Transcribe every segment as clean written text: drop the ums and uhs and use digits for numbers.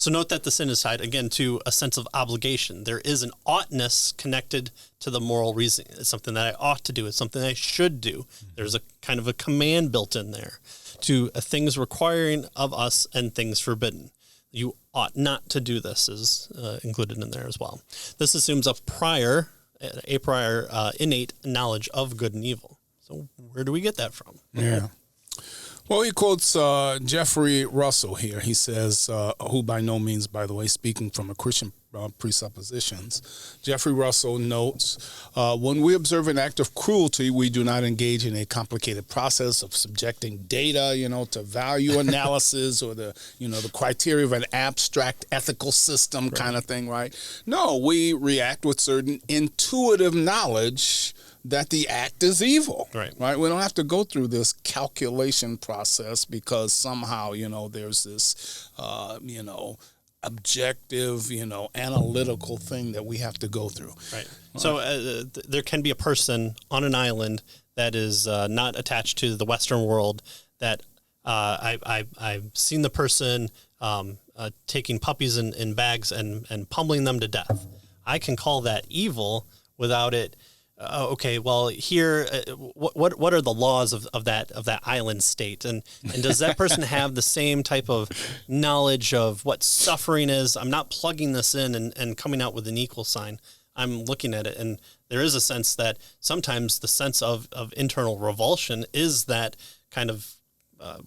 So note that the sin is tied, again, to a sense of obligation. There is an oughtness connected to the moral reasoning. It's something that I ought to do. It's something I should do. There's a kind of a command built in there to things requiring of us and things forbidden. You ought not to do this is included in there as well. This assumes a prior innate knowledge of good and evil. So where do we get that from? Yeah. Well, he quotes Jeffrey Russell here. He says, who by no means, by the way, speaking from a Christian presuppositions, Jeffrey Russell notes, when we observe an act of cruelty, we do not engage in a complicated process of subjecting data, to value analysis or the criteria of an abstract ethical system kind of thing, right? No, we react with certain intuitive knowledge that the act is evil, right? We don't have to go through this calculation process because somehow, there's this, objective, analytical thing that we have to go through. Right. So there can be a person on an island that is not attached to the Western world that I've seen the person taking puppies in bags and pummeling them to death. I can call that evil without it. Okay, well, here, what are the laws of that island state, and does that person have the same type of knowledge of what suffering is? I'm not plugging this in and coming out with an equal sign. I'm looking at it, and there is a sense that sometimes the sense of internal revulsion is that kind of.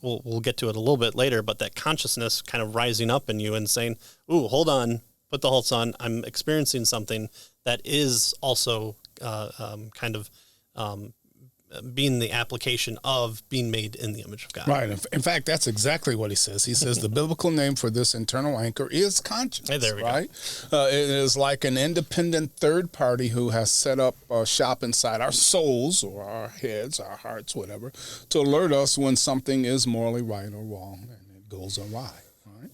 We'll get to it a little bit later, but that consciousness kind of rising up in you and saying, "Ooh, hold on, put the halts on. I'm experiencing something that is also." Being the application of being made in the image of God. Right. In fact, that's exactly what he says. He says the biblical name for this internal anchor is conscience. Hey, there we go. It is like an independent third party who has set up shop inside our souls or our heads, our hearts, whatever, to alert us when something is morally right or wrong and it goes awry. Right.